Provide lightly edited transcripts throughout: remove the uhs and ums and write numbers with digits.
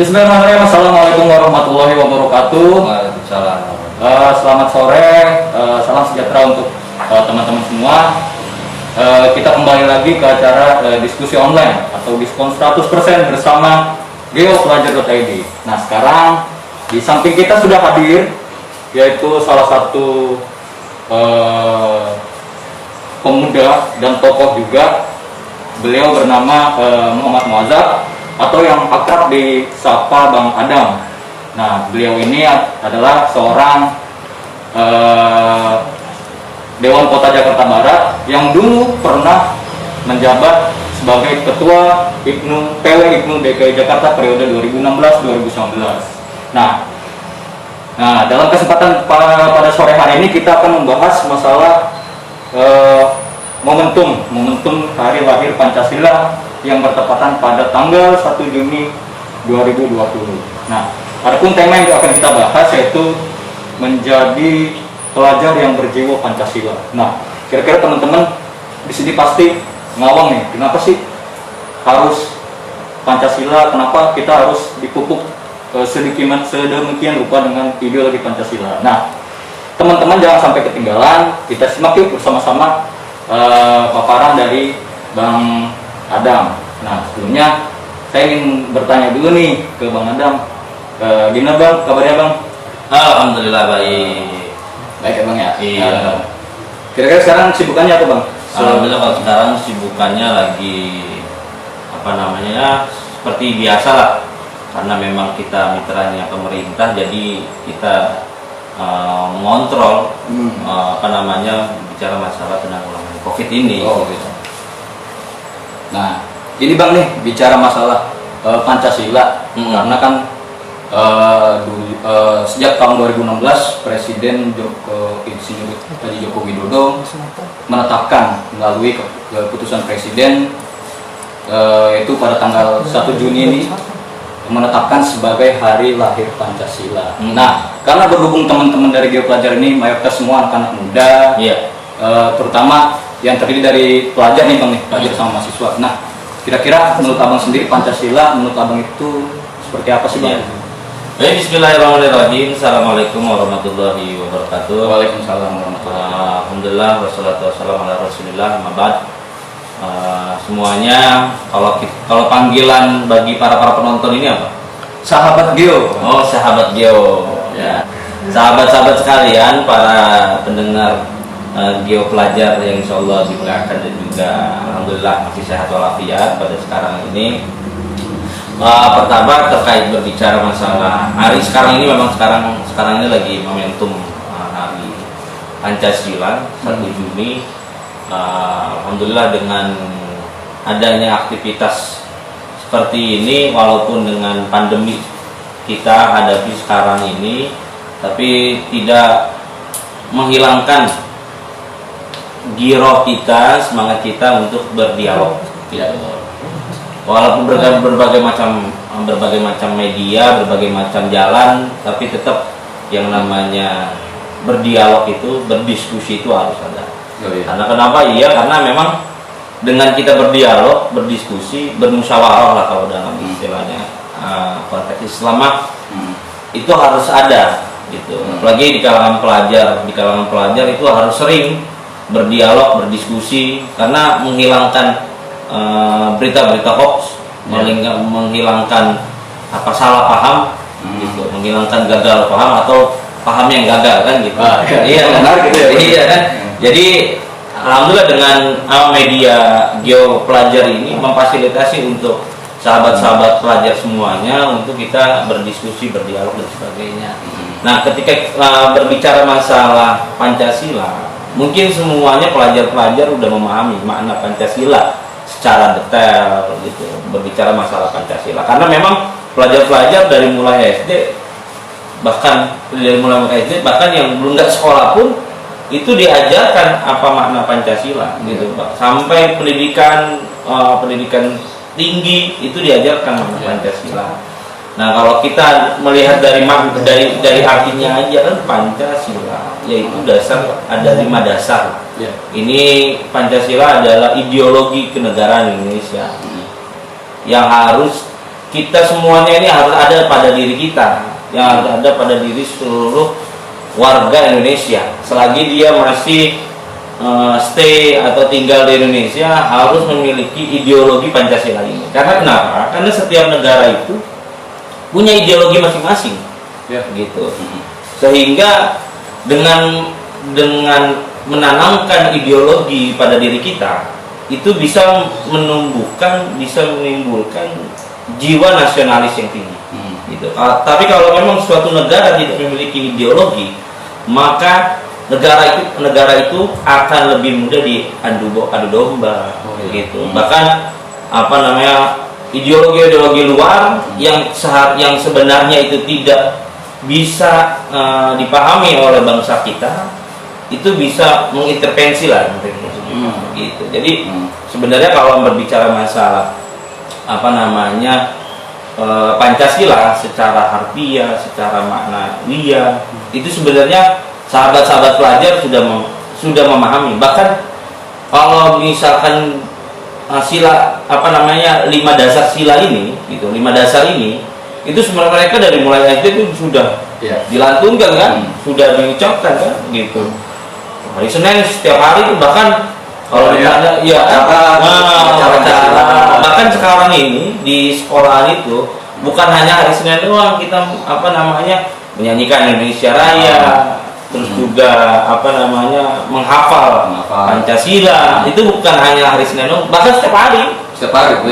Bismillahirrahmanirrahim. Assalamualaikum warahmatullahi wabarakatuh. Waalaikumsalam. Selamat sore, salam sejahtera untuk teman-teman semua. Kita kembali lagi ke acara diskusi online atau diskon 100% bersama geopelajar.id. Nah, sekarang di samping kita sudah hadir yaitu salah satu pemuda dan tokoh juga. Beliau bernama Muhammad Muazzab atau yang akrab disapa Bang Adam. Nah, beliau ini adalah seorang Dewan Kota Jakarta Barat yang dulu pernah menjabat sebagai Ketua PW DKI Jakarta periode 2016-2019. Nah, dalam kesempatan pada sore hari ini kita akan membahas masalah momentum hari lahir Pancasila yang bertepatan pada tanggal 1 Juni 2020. Nah, adapun tema yang akan kita bahas yaitu menjadi pelajar yang berjiwa Pancasila. Nah, kira-kira teman-teman di sini pasti ngawang nih, kenapa sih harus Pancasila? Kenapa kita harus dipupuk sedemikian rupa dengan ideologi Pancasila? Nah, teman-teman jangan sampai ketinggalan. Kita simak yuk bersama-sama paparan dari Bang Adam. Nah, sebelumnya saya ingin bertanya dulu nih ke Bang Adam. Gimana Bang, kabarnya Bang? Alhamdulillah baik. Baik ya Bang ya? Iya. Kira-kira sekarang sibukannya apa Bang? Alhamdulillah kalau sekarang sibukannya lagi seperti biasa lah. Karena memang kita mitranya pemerintah, jadi kita mengontrol bicara masalah penanggulangan COVID ini. Oh, gitu. Nah, ini Bang nih bicara masalah Pancasila, karena kan sejak tahun 2016 Presiden Joko Widodo menetapkan melalui keputusan Presiden itu pada tanggal 1 Juni ini menetapkan sebagai hari lahir Pancasila. Nah, karena berhubung teman-teman dari Geopelajar ini mayoritas semua anak-anak muda, terutama yang terdiri dari pelajar nih Bang nih, pelajar sama mahasiswa. Nah, kira-kira menurut Abang sendiri Pancasila menurut Abang itu seperti apa sih Bang? Baik, bismillahirrahmanirrahim. Assalamualaikum warahmatullahi wabarakatuh. Waalaikumsalam warahmatullahi wabarakatuh. Alhamdulillah wassalatu wassalamu ala Rasulillah. Mabad. Semuanya kalau panggilan bagi para penonton ini apa? Sahabat Geo. Oh, sahabat Geo. Ya. Sahabat-sahabat sekalian, para pendengar Geo Pelajar yang insyaallah dimuliakan dan juga alhamdulillah masih sehat walafiat pada sekarang ini. Pertama terkait berbicara masalah hari sekarang ini, memang sekarang ini lagi momentum hari Pancasila 1 Juni. Alhamdulillah dengan adanya aktivitas seperti ini, walaupun dengan pandemi kita hadapi sekarang ini, tapi tidak menghilangkan giroh kita, semangat kita untuk berdialog. Walaupun berbagai macam media, berbagai macam jalan, tapi tetap yang namanya berdialog itu, berdiskusi itu harus ada. Karena kenapa? Karena memang dengan kita berdialog, berdiskusi, bermusyawarah lah kalau dalam istilahnya konteks Islam itu harus ada gitu. Apalagi di kalangan pelajar itu harus sering berdialog, berdiskusi, karena menghilangkan berita-berita hoax, menghilangkan salah paham gitu, menghilangkan gagal paham atau paham yang gagal kan gitu. Iya kan. Jadi alhamdulillah dengan media Geopelajar ini memfasilitasi untuk sahabat-sahabat pelajar semuanya untuk kita berdiskusi, berdialog dan sebagainya. Nah, ketika berbicara masalah Pancasila, mungkin semuanya pelajar-pelajar udah memahami makna Pancasila secara detail gitu, berbicara masalah Pancasila. Karena memang pelajar-pelajar dari mulai SD bahkan yang belum sekolah pun itu diajarkan apa makna Pancasila gitu Pak. Sampai pendidikan tinggi itu diajarkan makna Pancasila. Nah, kalau kita melihat dari artinya aja kan Pancasila yaitu dasar, ada 5 dasar. Ini Pancasila adalah ideologi kenegaraan Indonesia yang harus kita semuanya ini harus ada pada diri kita, yang harus ada pada diri seluruh warga Indonesia. Selagi dia masih stay atau tinggal di Indonesia, harus memiliki ideologi Pancasila ini. Karena kenapa? Karena setiap negara itu punya ideologi masing-masing, gitu. Sehingga dengan menanamkan ideologi pada diri kita, itu bisa menimbulkan jiwa nasionalis yang tinggi. Gitu. Tapi kalau memang suatu negara tidak memiliki ideologi, maka negara itu akan lebih mudah diadu domba, gitu. Bahkan ideologi luar yang sebenarnya itu tidak bisa dipahami oleh bangsa kita, itu bisa mengintervensi lah, gitu. Jadi sebenarnya kalau berbicara masalah Pancasila secara harfiah, secara maknawiyah, itu sebenarnya sahabat-sahabat pelajar sudah memahami. Bahkan kalau misalkan sila 5 dasar sila ini, gitu, 5 dasar ini, itu sebenarnya mereka dari mulai SD itu sudah dilantunkan kan, sudah diucapkan kan, gitu. Hari Senin setiap hari itu, bahkan kalau misalnya bahkan sekarang ini di sekolahan itu bukan hanya hari Senin doang kita menyanyikan Indonesia Raya, terus juga menghafal Pancasila. Itu bukan hanya hari Senin doang, bahkan setiap hari.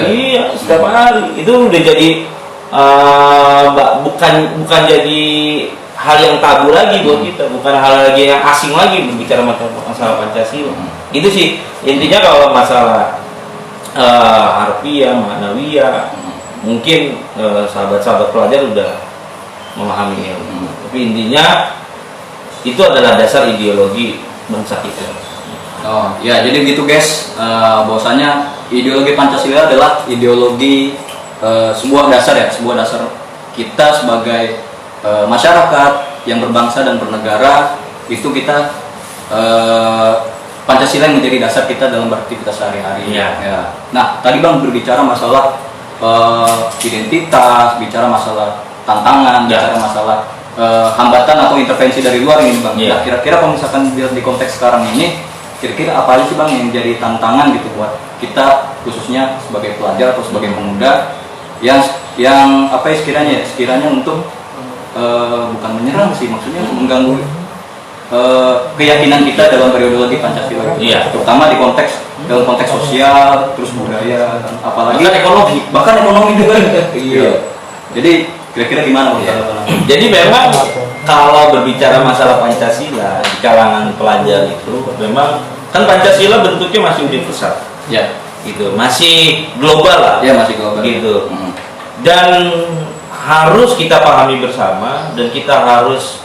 Iya, setiap hari. Itu udah jadi bukan jadi hal yang tabu lagi buat kita, bukan hal lagi yang asing lagi berbicara masalah Pancasila. Itu sih intinya. Kalau masalah harfiah, maknawiyah, mungkin sahabat-sahabat pelajar udah memahaminya. Tapi intinya itu adalah dasar ideologi bangsa kita. Oh ya, jadi gitu guys, bahwasanya ideologi Pancasila adalah ideologi sebuah dasar kita sebagai masyarakat yang berbangsa dan bernegara. Itu kita Pancasila yang menjadi dasar kita dalam beraktivitas sehari-hari. Ya. Nah, tadi Bang berbicara masalah identitas, bicara masalah tantangan, bicara masalah hambatan atau intervensi dari luar ini Bang. Nah, kira-kira kalau misalkan di konteks sekarang ini, kira-kira apa aja sih Bang yang jadi tantangan gitu buat kita, khususnya sebagai pelajar atau sebagai pemuda yang sekiranya untuk bukan menyerang sih, maksudnya mengganggu keyakinan kita dalam periode Pancasila, terutama dalam konteks sosial, terus budaya, apalagi bahkan ekonomi juga. Jadi kira-kira gimana Bang? Jadi memang kalau berbicara masalah Pancasila di kalangan pelajar itu, memang kan Pancasila bentuknya masih universal, gitu, masih global lah, masih global, gitu. Dan harus kita pahami bersama, dan kita harus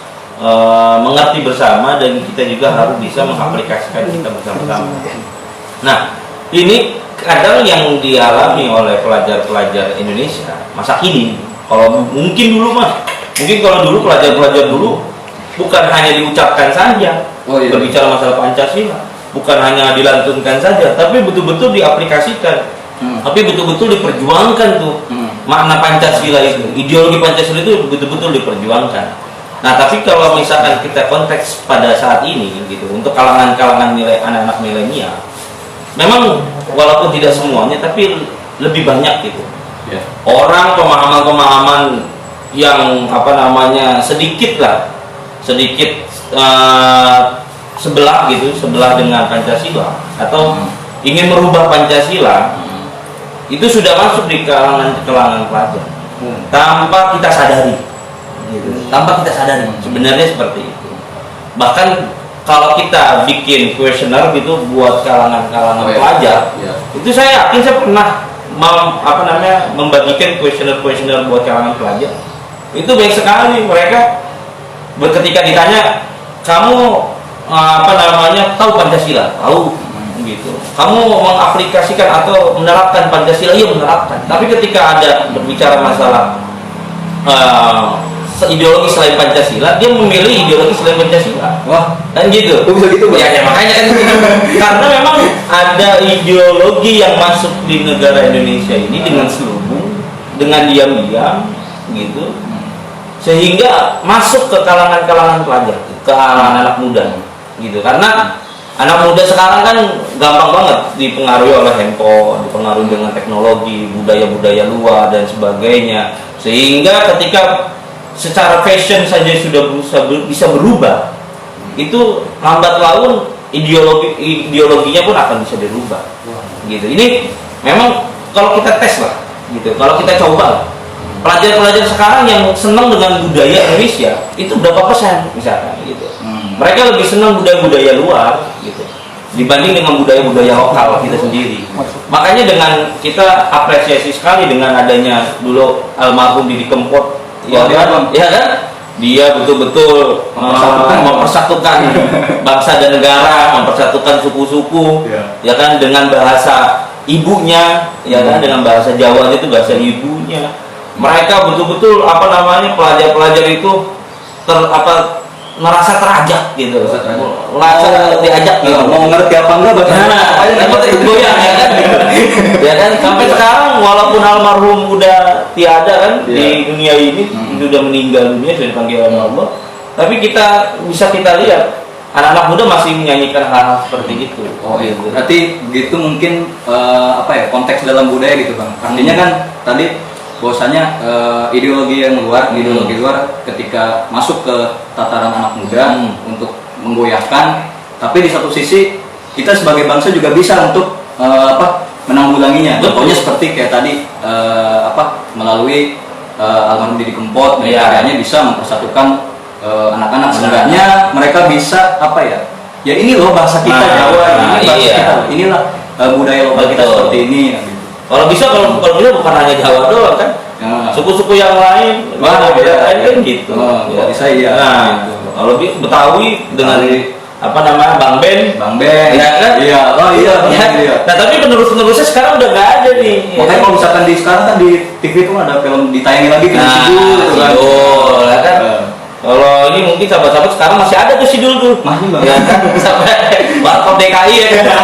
mengerti bersama, dan kita juga harus bisa mengaplikasikan kita bersama-sama. Nah, ini kadang yang dialami oleh pelajar-pelajar Indonesia masa kini. Kalau mungkin kalau dulu pelajar-pelajar dulu bukan hanya diucapkan saja berbicara masalah Pancasila, bukan hanya dilantunkan saja, tapi betul-betul diaplikasikan, tapi betul-betul diperjuangkan tuh makna Pancasila itu, ideologi Pancasila itu betul-betul diperjuangkan. Nah, tapi kalau misalkan kita konteks pada saat ini gitu, untuk kalangan anak-anak milenial, memang walaupun tidak semuanya, tapi lebih banyak gitu. Orang pemahaman-pemahaman yang sedikit sebelah dengan Pancasila, atau ingin merubah Pancasila, itu sudah masuk di kalangan pelajar tanpa kita sadari. Sebenarnya seperti itu. Bahkan kalau kita bikin kuesioner gitu buat kalangan pelajar, itu saya yakin saya pernah membagikan kuesioner buat kalangan pelajar. Itu baik sekali mereka ketika ditanya, kamu tahu Pancasila? Tahu, gitu. Kamu mengaplikasikan atau menerapkan Pancasila? Iya, menerapkan. Tapi ketika ada berbicara masalah ideologi selain Pancasila, dia memilih ideologi selain Pancasila. Wah, kan gitu. Bisa gitu, Bang? Ya makanya kan karena memang ada ideologi yang masuk di negara Indonesia ini dengan selubung, dengan diam-diam gitu, sehingga masuk ke kalangan-kalangan pelajar, ke anak muda gitu. Karena anak muda sekarang kan gampang banget dipengaruhi oleh handphone, dipengaruhi dengan teknologi, budaya-budaya luar dan sebagainya. Sehingga ketika secara fashion saja sudah bisa berubah, itu lambat laun ideologinya pun akan bisa dirubah. Gitu. Ini memang kalau kita tes lah, gitu. Kalau kita coba, pelajar-pelajar sekarang yang senang dengan budaya Indonesia itu berapa persen misalkan, gitu. Mereka lebih senang budaya-budaya luar, gitu, dibanding dengan budaya-budaya lokal kita sendiri. Makanya dengan kita apresiasi sekali dengan adanya dulu almarhum Didi Kempot, ya kan? Dia betul-betul mempersatukan bangsa dan negara, mempersatukan suku-suku, ya kan, dengan bahasa ibunya, ya kan, dengan bahasa Jawa itu bahasa ibunya. Mereka betul-betul pelajar-pelajar itu merasa terajak gitu, merasa diajak gitu, mau ngerti apa enggak goyang ya kan, ya kan, sampai sekarang walaupun almarhum udah tiada kan di dunia ini, sudah meninggal dunia, sudah dipanggil oleh Allah, tapi kita lihat anak-anak muda masih menyanyikan hal-hal seperti itu. Oh iya, berarti gitu mungkin konteks dalam budaya gitu bang. Artinya kan tadi bahwasanya ideologi luar ketika masuk ke tataran anak muda untuk menggoyahkan, tapi di satu sisi kita sebagai bangsa juga bisa untuk menanggulanginya. Contohnya seperti kayak tadi melalui almarhum Didi Kempot, karyanya bisa mempersatukan anak-anak. Seenggaknya mereka bisa ya ini loh bahasa kita Jawa, ini bahasa kita, inilah budaya lokal kita seperti ini. Kalau bisa bukan hanya Jawa doang kan, suku-suku yang lain, kan gitu. Bisa iya. Nah, kalau Betawi dengan Bang Ben, ya kan? Iya. Nah, tapi penerus-penerusnya sekarang udah nggak ada nih. Makanya kalau misalkan sekarang kan di TV itu ada film ditayangin lagi ke Sidul, ya kan? Kalau ini mungkin sahabat-sahabat sekarang masih ada tuh Sidul tuh, masih bang. Ya kan? Sampai Warkop DKI ya kan?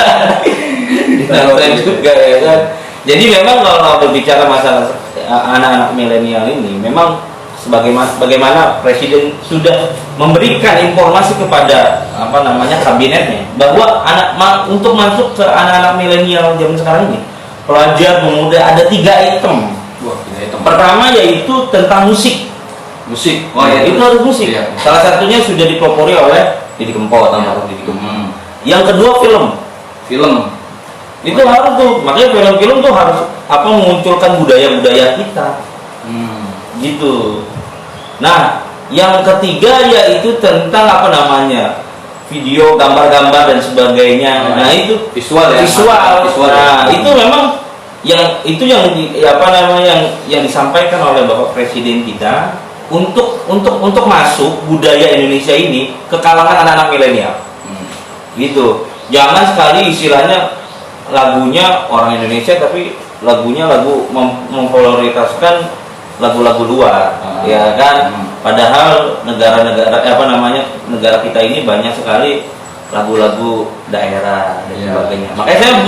Juga ya kan? Jadi memang kalau berbicara masalah anak-anak milenial ini, memang bagaimana Presiden sudah memberikan informasi kepada kabinetnya bahwa untuk masuk ke anak-anak milenial zaman sekarang ini, pelajar pemuda ada 3 item. Pertama yaitu tentang musik. Itu harus musik. Iya. Salah satunya sudah dipelopori oleh Didi Kempot, Didi Kempot. Yang kedua film. Itu harus tuh, makanya film-film tuh harus memunculkan budaya-budaya kita, gitu. Nah, yang ketiga yaitu tentang video, gambar-gambar dan sebagainya. Nah itu visual. Nah itu memang yang disampaikan oleh Bapak Presiden kita untuk masuk budaya Indonesia ini ke kalangan anak-anak milenial, gitu. Jangan sekali istilahnya lagunya orang Indonesia tapi lagunya memprioritaskan lagu-lagu luar, ya kan? Padahal negara kita ini banyak sekali lagu-lagu daerah dan sebagainya. Makanya saya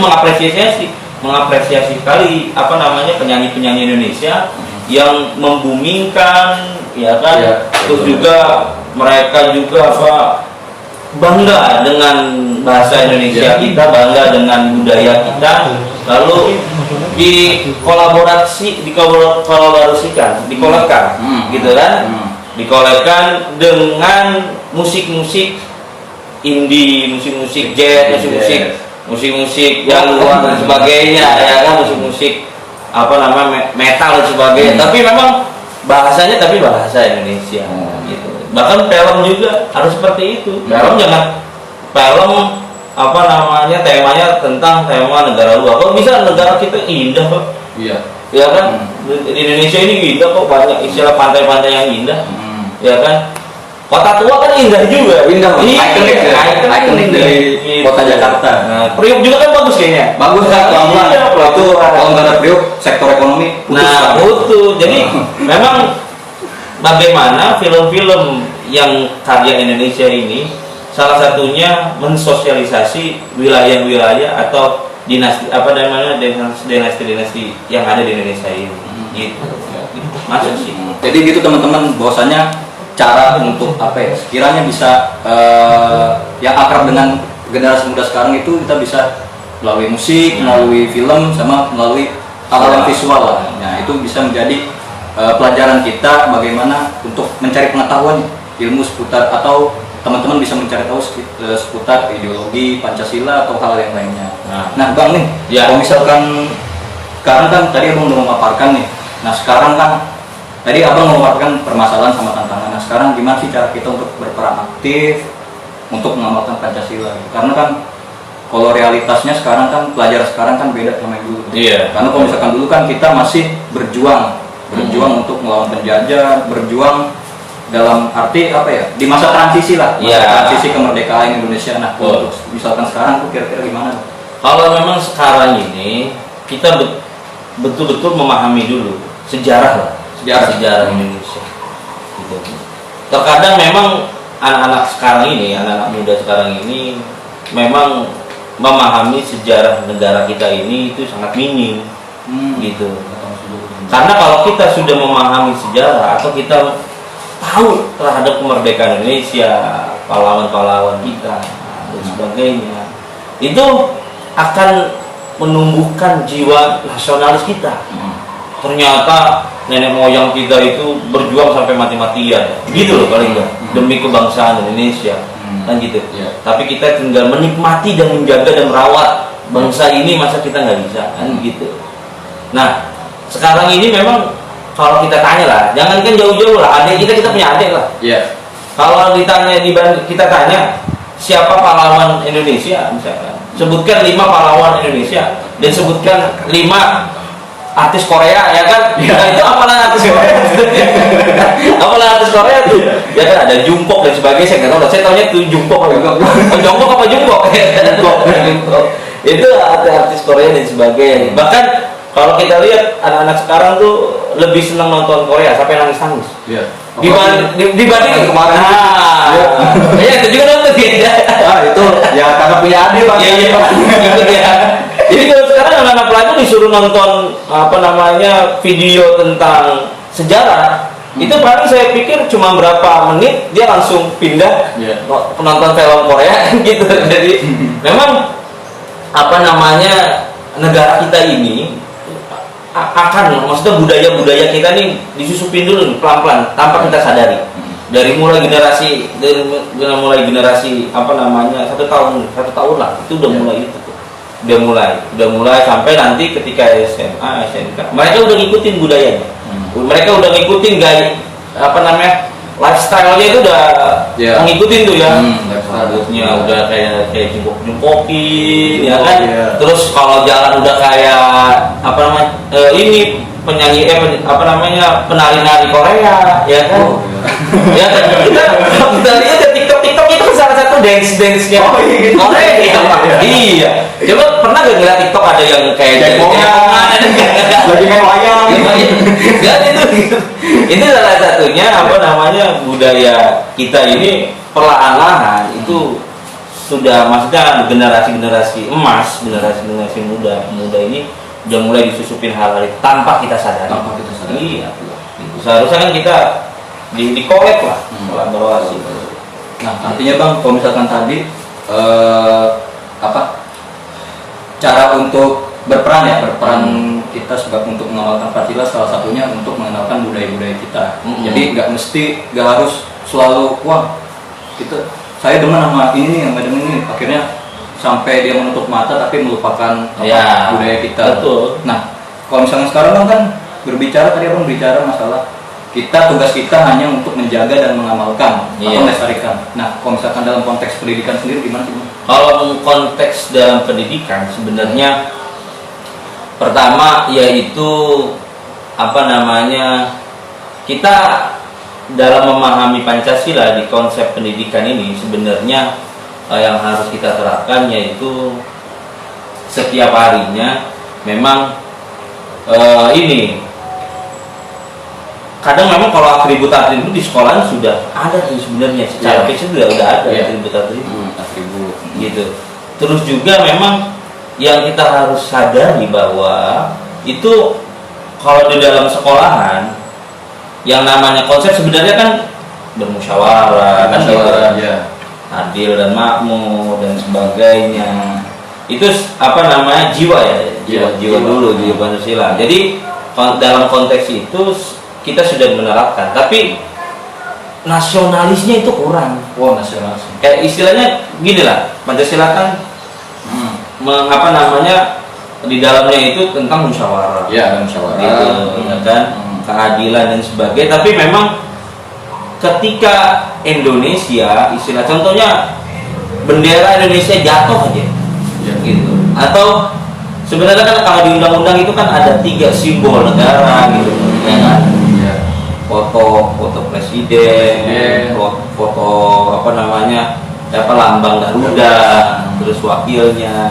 mengapresiasi sekali penyanyi-penyanyi Indonesia yang membumingkan, ya kan? Terus juga mereka juga bangga dengan bahasa Indonesia kita, bangga dengan budaya kita, lalu dikolekan dengan musik-musik indie, musik-musik jazz, musik-musik yang luar dan sebagainya, ya kan, musik-musik metal dan sebagainya. Tapi memang bahasanya bahasa Indonesia, gitu. Bahkan film juga harus seperti itu. Film temanya tentang tema negara luar. Kalau bisa negara kita indah kok. Iya. Ya kan? Di Indonesia ini indah kok, banyak istilah pantai-pantai yang indah. Ya kan? Kota tua kan indah juga. Indah. Ikonik dari kota Jakarta. Nah, Priok juga kan bagus kayaknya. Bagus kan, pelan-pelan. Itu kalau nggak ada Priok, sektor ekonomi putus. Nah, putus. Jadi memang bagaimana film-film yang karya Indonesia ini salah satunya mensosialisasi wilayah-wilayah atau dinasti yang ada di Indonesia ini. gitu. Masuk sih. Jadi gitu teman-teman, bahwasanya cara untuk apa ya, sekiranya bisa yang akrab dengan generasi muda sekarang itu kita bisa melalui musik, melalui film, sama melalui hal-hal yang visual lah. Nah itu bisa menjadi pelajaran kita bagaimana untuk mencari pengetahuan ilmu seputar, atau teman-teman bisa mencari tahu seputar ideologi Pancasila atau hal yang lainnya. Nah Bang nih, kalau misalkan sekarang kan tadi Abang udah memaparkan nih. Nah sekarang kan tadi Abang memaparkan permasalahan sama tantangan. Nah sekarang gimana sih cara kita untuk berperan aktif untuk mengamalkan Pancasila? Karena kan kalau realitasnya sekarang kan pelajar sekarang kan beda sama yang dulu. Karena kalau misalkan dulu kan kita masih berjuang untuk melawan penjajah, berjuang dalam arti apa ya, di masa transisi lah, transisi kemerdekaan Indonesia. Nah untuk misalkan sekarang tuh kira-kira gimana? Kalau memang sekarang ini kita betul-betul memahami dulu sejarah Indonesia gitu. Terkadang memang anak-anak sekarang ini, anak-anak muda sekarang ini memang memahami sejarah negara kita ini itu sangat minim gitu. Karena kalau kita sudah memahami sejarah atau kita tahu terhadap kemerdekaan Indonesia, pahlawan-pahlawan kita dan sebagainya, itu akan menumbuhkan jiwa nasionalis kita. Ternyata nenek moyang kita itu berjuang sampai mati-matian, gitu loh paling enggak, demi kebangsaan Indonesia, kan gitu. Tapi kita tinggal menikmati dan menjaga dan merawat bangsa ini, masa kita nggak bisa, kan gitu. Nah, sekarang ini memang kalau kita tanya lah, jangankan jauh-jauh lah, adik kita punya adik lah. Kalau ditanya kita tanya siapa pahlawan Indonesia, misalkan sebutkan 5 pahlawan Indonesia dan sebutkan 5 artis Korea, ya kan? Nah, itu apalah artis Korea? Apalah artis Korea tuh? Ya kan ada Jungkook dan sebagainya, saya nggak tahu. Saya tahunya tuh Jungkook apa Jungkook? Itu artis Korea dan sebagainya. Bahkan kalau kita lihat anak-anak sekarang tuh lebih senang nonton Korea sampai nangis-nangis. Dibanding kemarin. Itu juga nonton ya. Itu ya karena punya adik Bang. Jadi kalau sekarang anak-anak pelajar disuruh nonton video tentang sejarah, itu paling saya pikir cuma berapa menit dia langsung pindah penonton film Korea gitu. Jadi memang negara kita ini maksudnya budaya-budaya kita nih disusupin dulu pelan-pelan tanpa kita sadari. Dari mulai generasi 1 tahun lah itu udah mulai itu. Udah mulai sampai nanti ketika SMA, SMK, mereka udah ngikutin budayanya. Mereka udah ngikutin gaya lifestyle-nya itu udah ngikutin tuh ya. Rambutnya udah kayak jungkokin ya kan. Terus kalau jalan udah kayak ini penyanyi penari-nari Korea ya kan. Ya kan kita lihat TikTok itu salah satu dance-nya Korea ya Pak. Iya. Coba pernah gak ngeliat TikTok ada yang kayak lagi main wayang? Itu salah satunya budaya kita ini perlahan-lahan itu sudah, maksudnya generasi emas, generasi muda ini udah mulai disusupin hal-hal itu tanpa kita sadari. Iya. Seharusnya kan kita di-collect lah, kolaborasi. Nah, artinya Bang, kalau misalkan tadi cara untuk berperan kita sebagai untuk mengamalkan Pancasila, salah satunya untuk mengenalkan budaya-budaya kita. Jadi nggak harus selalu saya demen sama ini, akhirnya sampai dia menutup mata tapi melupakan budaya kita. Betul. Nah, kalau misalnya sekarang kan tadi Abang berbicara masalah tugas kita hanya untuk menjaga dan mengamalkan atau melestarikan. Nah, kalau misalkan dalam konteks pendidikan sendiri gimana sih? Kalau konteks dalam pendidikan sebenarnya pertama yaitu kita dalam memahami Pancasila di konsep pendidikan ini sebenarnya yang harus kita terapkan yaitu setiap harinya memang kadang memang kalau atribut di sekolah sudah ada tuh sebenarnya secara fisik sudah ada atribut gitu. Terus juga memang yang kita harus sadari bahwa itu kalau di dalam sekolahan yang namanya konsep sebenarnya kan bermusyawarah, kan gitu. Ya. Adil dan makmur dan sebagainya. Itu apa namanya, jiwa ya, jiwa dulu, jiwa Pancasila. Jadi dalam konteks itu kita sudah menerapkan, tapi nasionalisnya itu kurang. Wow, nasionalis. Kayak istilahnya gini lah, Pancasila kan apa namanya, di dalamnya itu tentang musyawarah. Ya, dan musyawarah. Gitu, ya kan, keadilan dan sebagainya. Tapi memang ketika Indonesia, istilah contohnya bendera Indonesia jatuh aja, Ya. gitu. Atau sebenarnya kan kalau di undang-undang itu kan ada 3 simbol negara, gitu, ya kan? Ya. Foto presiden, foto apa namanya, lambang Garuda, terus wakilnya.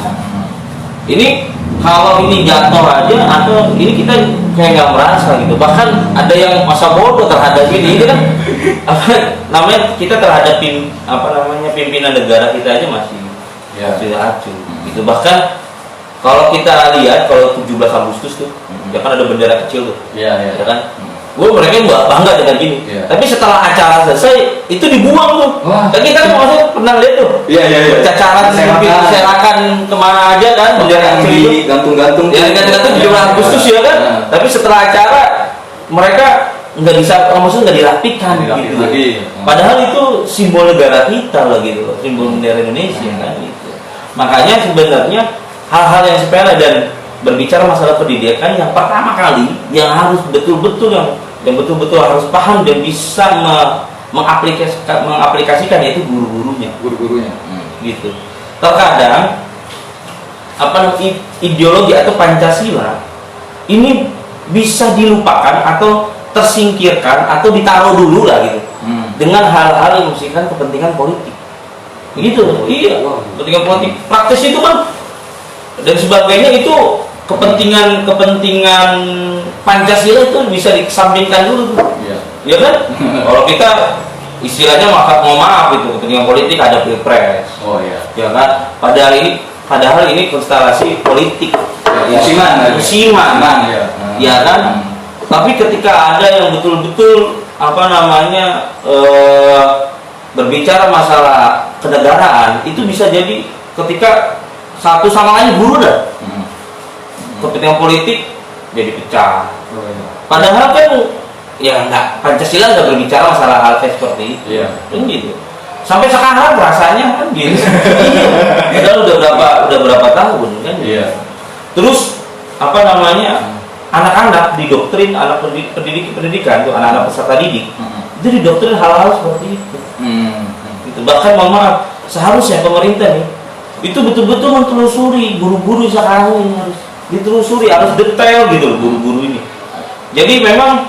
Ini kalau ini jatuh aja, atau ini kita kayak nggak merasa gitu. Bahkan ada yang masa bodoh terhadap ini kan apa namanya, kita terhadap pimpinan negara kita aja masih acuh gitu. Bahkan kalau kita lihat, kalau 17 Agustus tuh, ya kan ada bendera kecil tuh, ya kan. Mereka nggak bangga dengan gini. Tapi setelah acara selesai itu dibuang tuh. Dan kita kan maksudnya pernah lihat tuh. Cacaran serakan kemana aja kan, bendera kecil itu gantung-gantung. Ya gantung-gantung 17 Agustus ya kan. Tapi setelah acara mereka nggak bisa, maksudnya nggak dirapikan gitu. Padahal itu simbol negara kita loh gitu, simbol bendera Indonesia kan gitu. Makanya sebenarnya hal-hal yang sepele dan berbicara masalah pendidikan, yang pertama kali yang harus betul-betul yang betul-betul harus paham dan bisa mengaplikasikan yaitu guru-gurunya gitu. Terkadang ideologi atau Pancasila ini bisa dilupakan atau tersingkirkan atau ditaruh dulu lah gitu, dengan hal-hal yang mengusungkan kepentingan politik gitu. Iya, kepentingan politik praktis itu kan dan sebagainya, itu kepentingan Pancasila itu bisa dikesampingkan dulu tuh. Ya kan? Kalau kita istilahnya mau maaf itu kepentingan politik, ada pilpres. Ya kan? Padahal ini konstelasi politik. Musiman. Ya kan? Tapi ketika ada yang betul-betul berbicara masalah kenegaraan, itu bisa jadi ketika satu sama lain guru dah. Kepentingan politik jadi pecah. Padahal kan ya nggak, Pancasila nggak berbicara masalah hal kayak seperti itu. Kan gitu. Sampai sekarang rasanya kan gitu. Padahal udah berapa tahun kan. Terus anak-anak didoktrin, anak pendidikan tuh, anak-anak peserta didik itu didoktrin hal-hal seperti itu. Gitu. Bahkan maaf, seharusnya pemerintah nih itu betul-betul menelusuri guru-guru sekarang ini, harus ditelusuri, harus detail gitu loh guru-guru ini. Jadi memang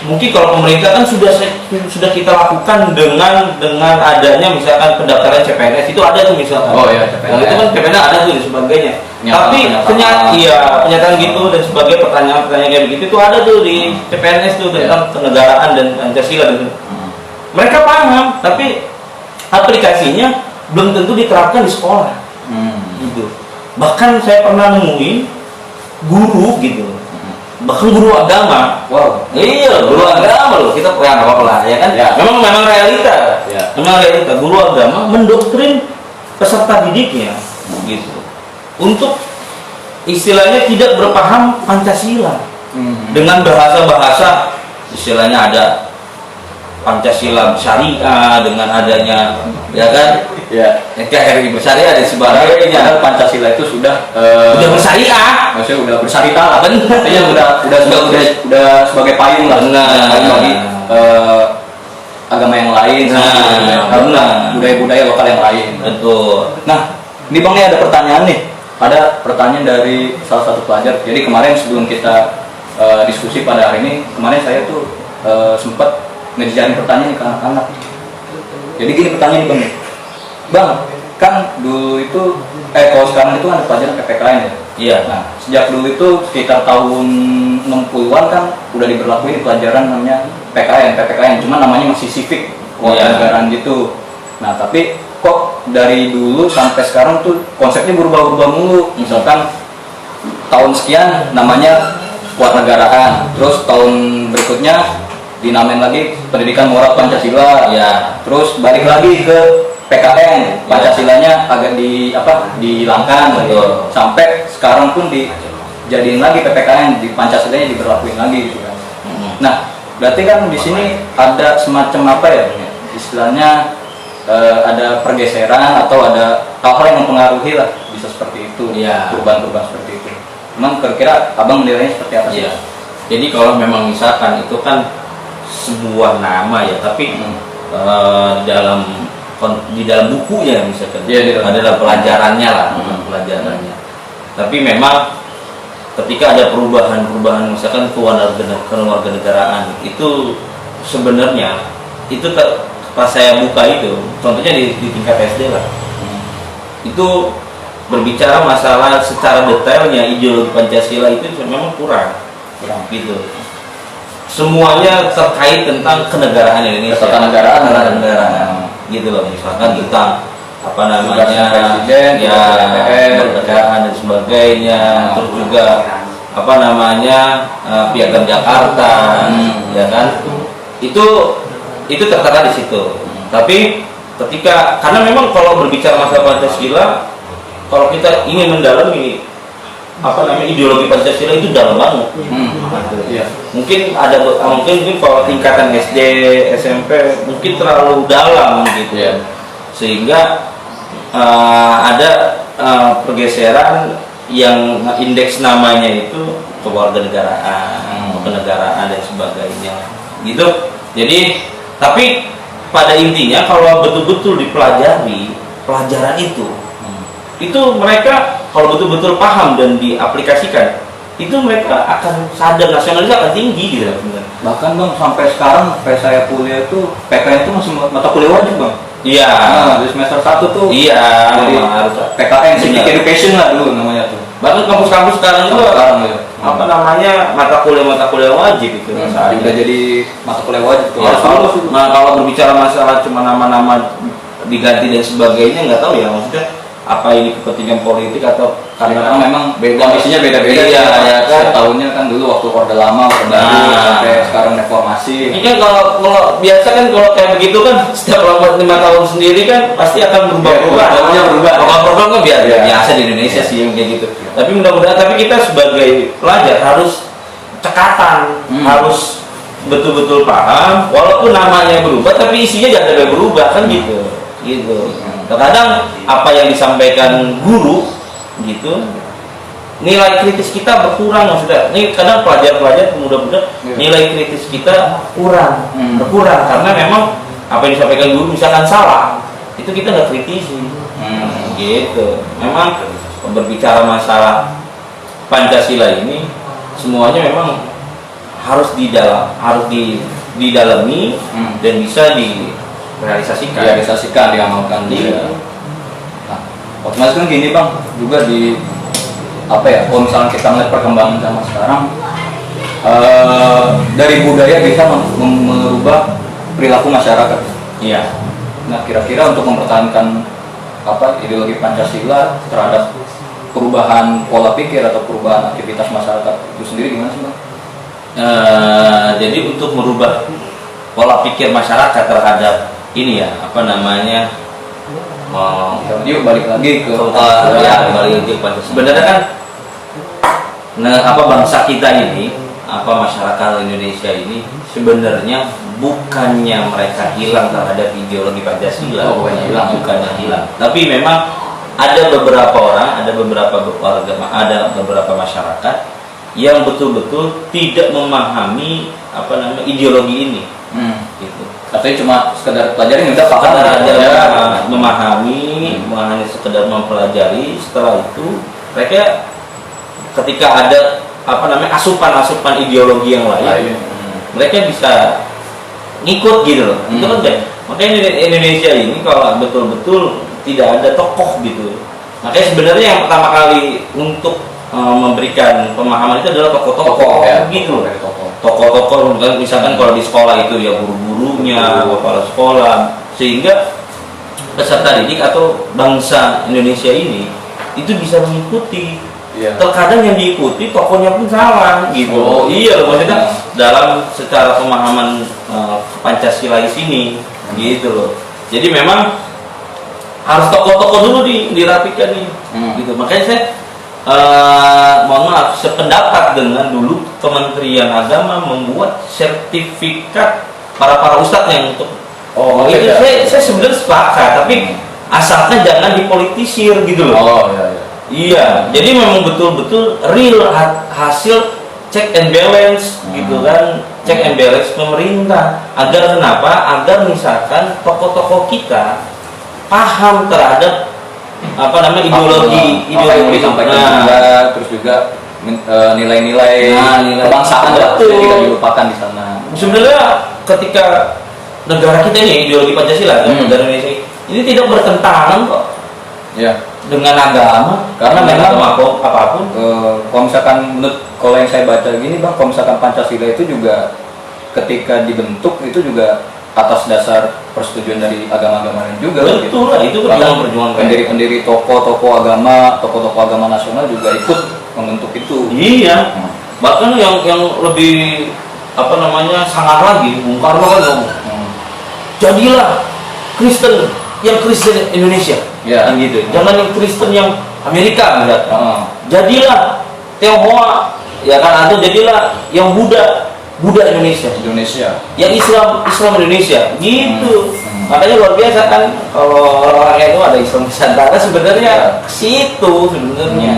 mungkin kalau pemerintah kan sudah kita lakukan dengan adanya misalkan pendaftaran CPNS, itu ada tuh misalkan. CPNS. Itu kan CPNS ada tuh dan sebagainya. Tapi pernyataan gitu dan sebagainya, pertanyaan-pertanyaan kayak begitu itu ada tuh di CPNS tuh tentang kenegaraan dan Pancasila gitu. Mereka paham, tapi aplikasinya belum tentu diterapkan di sekolah. Gitu. Bahkan saya pernah nemuin guru gitu, bahkan guru agama. Iya, guru agama loh, kita nggak apa-apa lah ya kan. Memang realita. Memang realita, guru agama mendoktrin peserta didiknya gitu untuk istilahnya tidak berpaham Pancasila dengan bahasa-bahasa istilahnya ada Pancasila syariah dengan adanya NKRI bersyariah dan sebagainya. Pancasila itu sudah bersyariah, maksudnya udah bersyariah lah, artinya udah sebagai payung lah bagi agama yang lain, budaya-budaya lokal yang lain. Betul. Nah, ini Bang, nih ada pertanyaan nih. Ada pertanyaan dari salah satu pelajar. Jadi kemarin sebelum kita diskusi pada hari ini, kemarin saya tuh sempat ngejaring pertanyaan ke anak-anak. Jadi gini pertanyaan Bang. Bang, kan dulu itu kalau sekarang itu ada pelajaran PPKN ya? Iya. Nah, sejak dulu itu sekitar tahun 60-an kan udah diberlakuin pelajaran namanya PPKN, cuma namanya masih civic, kewarganegaraan gitu. Nah, tapi kok dari dulu sampai sekarang tuh konsepnya berubah-ubah mulu. Misalkan tahun sekian namanya kewarganegaraan. Terus tahun berikutnya dinamain lagi pendidikan moral Pancasila. Ya. Terus balik lagi ke PKN, Pancasilanya agak dihilangkan gitu. Betul. Sampai sekarang pun dijadiin lagi PPKN, di Pancasilanya diberlakuin lagi gitu kan. Nah, berarti kan di sini ada semacam apa ya? Istilahnya ada pergeseran atau ada hal-hal yang mempengaruhi lah, bisa seperti itu. Iya. Perubahan-perubahan seperti itu. Emang kira-kira abang menilainya seperti apa sih? Iya. Jadi kalau memang misalkan itu kan sebuah nama ya, tapi di dalam bukunya misalkan adalah pelajarannya lah, pelajarannya. Tapi memang ketika ada perubahan misalkan kewarganegaraan itu sebenarnya itu pas saya buka itu, contohnya di tingkat SD lah, itu berbicara masalah secara detailnya ideologi Pancasila itu memang kurang gitu. Semuanya terkait tentang kenegaraan Indonesia, kenegaraan gitu loh, misalkan tentang apa namanya presiden, ya kemerdekaan dan sebagainya, terus juga apa namanya Piagam Jakarta, ya kan, itu tertera di situ. Tapi karena memang kalau berbicara masalah Pancasila, kalau kita ingin mendalami apa namanya ideologi Pancasila itu dalam banget. Iya. Mungkin kalau tingkatan SD, SMP mungkin terlalu dalam gitu. Iya. Sehingga ada pergeseran yang indeks namanya itu kewarganegaraan, kenegaraan dan sebagainya. Gitu. Jadi tapi pada intinya kalau betul-betul dipelajari pelajaran itu mereka kalau betul-betul paham dan diaplikasikan, itu mereka akan sadar nasionalisme akan tinggi gitu. Bahkan bang sampai sekarang saya kuliah itu PKN itu masih mata kuliah wajib bang. Iya. Nah, di semester 1 tuh. Iya. Jadi Harus PKN Civic Education lah dulu namanya tuh. Bahkan kampus-kampus sekarang juga ya. apa namanya mata kuliah wajib itu. Udah jadi mata kuliah wajib tuh. Ya, kalau berbicara masalah cuma nama-nama diganti dan sebagainya nggak tahu ya, maksudnya apa ini kepentingan politik atau karena memang kondisinya beda-beda. Iya, ya kan. Tahunnya kan dulu waktu Orde Lama, Orde Baru, sampai sekarang reformasi. Ini kan kalau biasa kan kalau kayak begitu kan setiap 5 tahun sendiri kan pasti akan berubah-ubah. Namanya berubah. Program kan biasa di Indonesia sih yang kayak gitu. Tapi mudah-mudahan kita sebagai pelajar harus cekatan, harus betul-betul paham. Walaupun namanya berubah, tapi isinya jangan sampai berubah kan gitu. Terkadang apa yang disampaikan guru gitu, nilai kritis kita berkurang maksudnya. Ini kadang pelajar-pelajar mudah-mudahan nilai kritis kita berkurang karena memang apa yang disampaikan guru misalkan salah, itu kita nggak kritisi. Gitu. Memang berbicara masalah Pancasila ini semuanya memang harus didalami dan bisa direalisasikan, diamalkan. Iya. Nah, otomatis kan gini bang, juga di apa ya? Kalau misalnya kita melihat perkembangan zaman sekarang, dari budaya bisa merubah perilaku masyarakat. Iya. Nah, kira-kira untuk mempertahankan ideologi Pancasila terhadap perubahan pola pikir atau perubahan aktivitas masyarakat itu sendiri gimana sih bang? Jadi untuk merubah pola pikir masyarakat terhadap ini ya apa namanya yuk balik lagi ke balik lagi ke sebenarnya kan bangsa kita ini masyarakat Indonesia ini sebenarnya bukannya mereka hilang terhadap ideologi Pancasila, bukannya hilang, tapi memang ada beberapa orang, ada beberapa masyarakat yang betul-betul tidak memahami ideologi ini. Gitu. Katanya cuma sekedar pelajari udah paham aja, memahami, hanya sekedar mempelajari. Setelah itu mereka ketika ada asupan ideologi yang lain, mereka bisa ngikut gitu loh. Itu kan makanya Indonesia ini kalau betul-betul tidak ada tokoh gitu. Makanya sebenarnya yang pertama kali untuk memberikan pemahaman itu adalah tokoh-tokoh gitu. Tokoh-tokoh misalkan kalau di sekolah itu ya guru-gurunya, kepala sekolah, sehingga peserta didik atau bangsa Indonesia ini itu bisa mengikuti Iya. terkadang yang diikuti tokohnya pun salah gitu. Oh, Iya loh, maksudnya iya. dalam secara pemahaman Pancasila di sini gitu loh. Jadi memang harus tokoh-tokoh dulu dirapikan nih gitu. Makanya saya mohon maaf sependapat dengan dulu Kementerian Agama membuat sertifikat para ustadz yang untuk itu saya sebenarnya sepakat, tapi asalnya jangan dipolitisir gitu loh. Oh iya iya. Iya, jadi memang betul-betul real hasil check and balance gitu kan, check and balance pemerintah. Agar kenapa? Agar misalkan tokoh-tokoh kita paham terhadap apa namanya ideologi yang disampaikan juga, terus juga nilai-nilai kebangsaan tidak dilupakan di sana. Sebenarnya ketika negara kita ini ideologi Pancasila, negara Indonesia ini tidak bertentangan kok. Ya. Dengan agama, karena memang apapun. Kalau misalkan kalau yang saya baca gini bang, kalau misalkan Pancasila itu juga ketika dibentuk itu juga atas dasar persetujuan dari agama-agama lain juga. Betul lah, itu perjuangan pendiri-pendiri tokoh-tokoh agama nasional juga ikut membentuk itu. Iya. Bahkan yang lebih apa namanya sangar lagi, Bung Karno kan ngomong, jadilah Kristen yang Kristen Indonesia, yang gitu. Jangan yang Kristen yang Amerika misalnya. Jadilah Tionghoa, ya kan, atau jadilah yang Buddha Indonesia. Yang Islam Indonesia, gitu. Makanya luar biasa kan kalau orang-orang itu ada Islam Nusantara sebenarnya ke situ sebenarnya.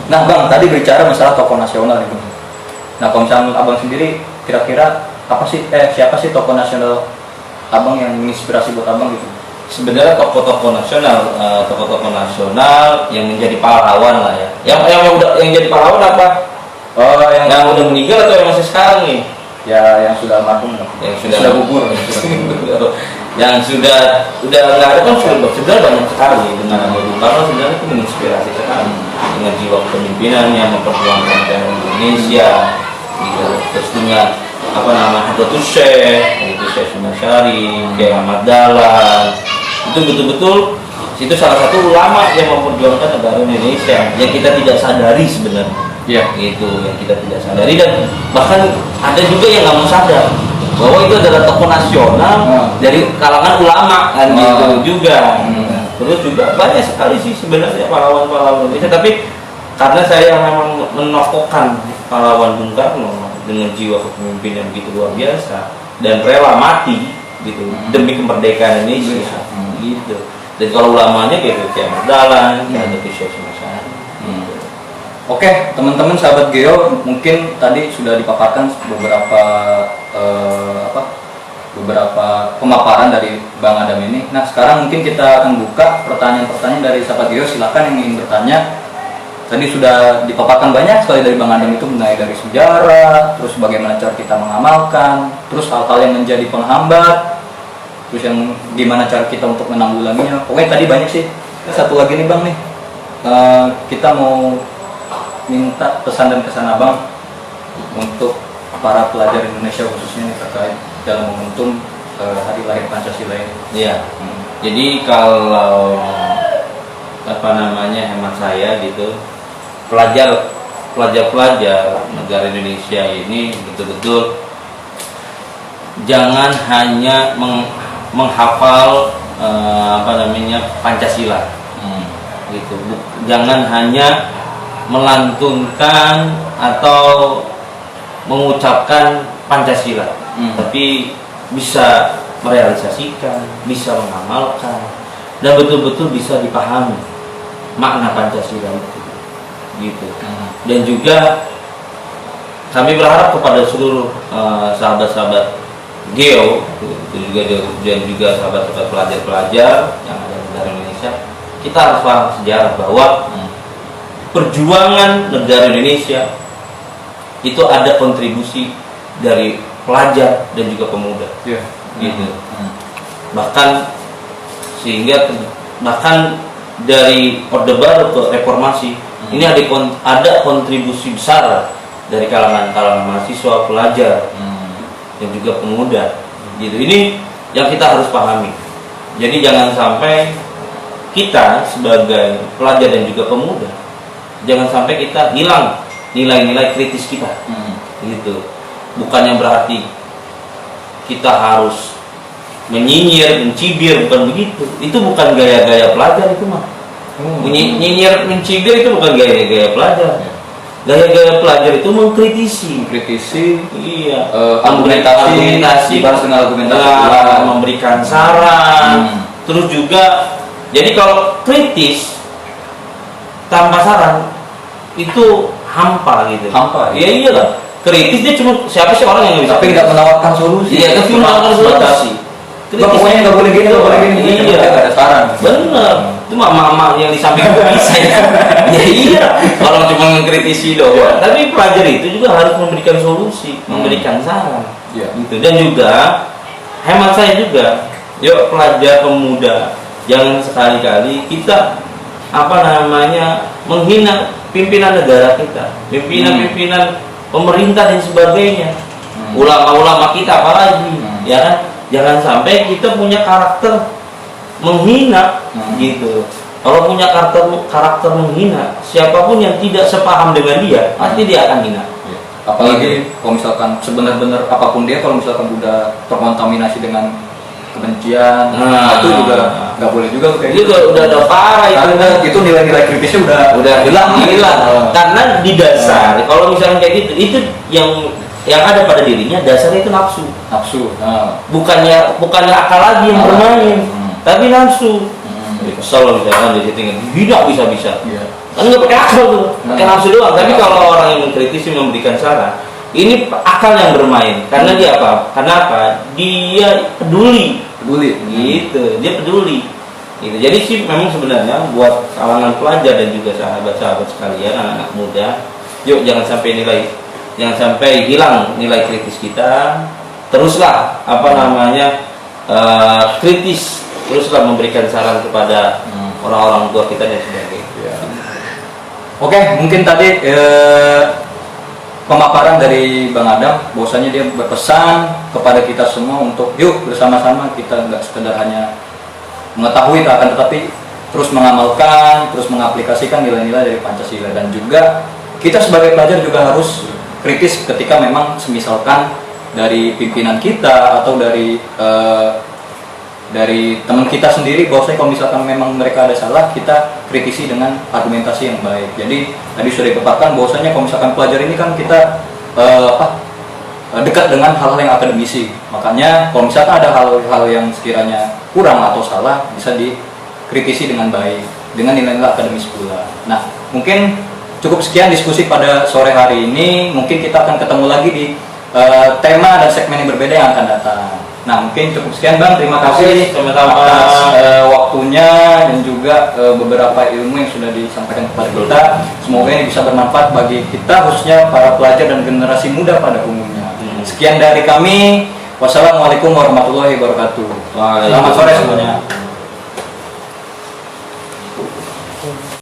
Nah bang, tadi berbicara masalah tokoh nasional itu. Nah kalau misalnya abang sendiri kira-kira siapa sih tokoh nasional abang yang menginspirasi buat abang gitu? Sebenarnya tokoh-tokoh nasional yang menjadi pahlawan lah ya. Yang jadi pahlawan apa? Yang udah meninggal atau yang masih sekarang nih? Ya yang sudah almarhum, yang sudah gugur, yang sudah nggak ada kan sebenarnya banyak sekali. Dengan Bung Karno sebenarnya itu menginspirasi sekali dengan jiwa kepemimpinannya memperjuangkan rakyat Indonesia, gitu. Terus dengan Hadratus Syekh, Syekh Syarif, Kiai Ahmad Dahlan, itu betul-betul itu salah satu ulama yang memperjuangkan negara Indonesia yang kita tidak sadari sebenarnya. Gitu yang kita tidak sadari, dan bahkan ada juga yang nggak mau sadar bahwa itu adalah tokoh nasional dari kalangan ulama kan gitu juga. Terus juga banyak sekali sih sebenarnya pahlawan-pahlawan Indonesia, tapi karena saya memang menokohkan pahlawan Bung Karno dengan jiwa kepemimpinan begitu luar biasa dan rela mati gitu demi kemerdekaan Indonesia gitu. Dan kalau ulamanya gitu kayak Ahmad Dahlan, ada Syekh Syarif. Oke, teman-teman sahabat Geo, mungkin tadi sudah dipaparkan beberapa pemaparan dari Bang Adam ini. Nah, sekarang mungkin kita akan buka pertanyaan-pertanyaan dari sahabat Geo. Silakan yang ingin bertanya. Tadi sudah dipaparkan banyak sekali dari Bang Adam itu, mulai dari sejarah, terus bagaimana cara kita mengamalkan, terus hal-hal yang menjadi penghambat, terus yang gimana cara kita untuk menanggulanginya. Pokoknya tadi banyak sih. Satu lagi nih Bang nih, kita mau minta pesan dan kesan abang untuk para pelajar Indonesia khususnya terkait dalam momentum hari lahir Pancasila ini. Iya. Jadi kalau hemat saya gitu, pelajar negara Indonesia ini betul-betul jangan hanya menghafal Pancasila gitu. Jangan hanya melantunkan atau mengucapkan Pancasila, tapi bisa merealisasikan, bisa mengamalkan, dan betul-betul bisa dipahami makna Pancasila itu, gitu. Dan juga kami berharap kepada seluruh sahabat-sahabat Geo, dan juga sahabat-sahabat pelajar-pelajar yang ada di negara Indonesia, kita harus paham sejarah bahwa perjuangan negara Indonesia itu ada kontribusi dari pelajar dan juga pemuda, gitu. Bahkan dari Orde Baru ke Reformasi ini ada kontribusi besar dari kalangan mahasiswa, pelajar, dan juga pemuda, gitu. Ini yang kita harus pahami. Jadi jangan sampai kita sebagai pelajar dan juga pemuda jangan sampai kita hilang nilai-nilai kritis kita. Gitu. Bukannya berarti kita harus menyinyir, mencibir, bukan begitu. Itu bukan gaya-gaya pelajar itu mah. Nyinyir, mencibir itu bukan gaya-gaya pelajar. Gaya-gaya pelajar itu mengkritisi, iya, argumentasi, balas dengan argumentasi, memberikan saran, terus juga, jadi kalau kritis tanpa saran itu hampa gitu. Iya. Iya lah. Kritis dia cuma siapa sih orang yang nggak bisa? Tapi nggak menawarkan solusi. Iya, tapi menawarkan solusi. Pokoknya nggak boleh gini, nggak boleh gini. Iya, nggak ada saran. Bener. Itu mama yang di samping bisa ya. Ya iya. Orang cuma mengkritisi doang. Tapi pelajar itu juga harus memberikan solusi, memberikan saran. Iya. Gitu. Dan juga hemat saya juga, yuk pelajar pemuda, jangan sekali-kali kita menghina pimpinan negara kita, pimpinan pemerintah dan sebagainya, ulama-ulama kita apalagi, ya kan? Jangan sampai kita punya karakter menghina, gitu. Kalau punya karakter menghina, siapapun yang tidak sepaham dengan dia, pasti dia akan hina. Apalagi kalau misalkan sebenar-benar apapun dia, kalau misalkan udah terkontaminasi dengan kebencian, itu juga nggak boleh juga kayak itu gitu. udah parah itu nilai-nilai kritisnya udah hilang. Karena di dasar kalau misalnya kayak gitu, itu yang ada pada dirinya dasarnya itu nafsu. Bukannya akal lagi yang bermain, tapi nafsu. Kesel misalkan di situ tidak bisa. Kan nggak pakai akal tuh, pakai nafsu doang. Tapi kalau orang yang mengkritisi, memberikan saran, ini akal yang bermain. Karena dia apa? Karena apa? Dia peduli. Gitu, dia peduli. Gitu. Jadi sih memang sebenarnya buat kalangan pelajar dan juga sahabat-sahabat sekalian, anak-anak muda, yuk jangan sampai hilang nilai kritis kita. Teruslah kritis, teruslah memberikan saran kepada orang-orang tua kita dan sebagainya. Oke, mungkin tadi pemaparan dari Bang Adam, bahwasanya dia berpesan kepada kita semua untuk yuk bersama-sama kita nggak sekedar hanya mengetahui, akan tetapi terus mengamalkan, terus mengaplikasikan nilai-nilai dari Pancasila. Dan juga kita sebagai pelajar juga harus kritis ketika memang semisalkan dari pimpinan kita atau dari teman kita sendiri, bahwasanya kalau misalkan memang mereka ada salah, kita kritisi dengan argumentasi yang baik. Jadi tadi sudah dipaparkan bahwasanya kalau misalkan pelajar ini kan kita dekat dengan hal-hal yang akademisi. Makanya kalau misalkan ada hal-hal yang sekiranya kurang atau salah, bisa dikritisi dengan baik, dengan nilai-nilai akademis pula. Nah, mungkin cukup sekian diskusi pada sore hari ini. Mungkin kita akan ketemu lagi di tema dan segmen yang berbeda yang akan datang. Nah, mungkin cukup sekian Bang, terima kasih atas waktunya dan juga beberapa ilmu yang sudah disampaikan kepada kita. Semoga ini bisa bermanfaat bagi kita, khususnya para pelajar dan generasi muda pada umumnya. Sekian dari kami, wassalamualaikum warahmatullahi wabarakatuh. Selamat sore semuanya.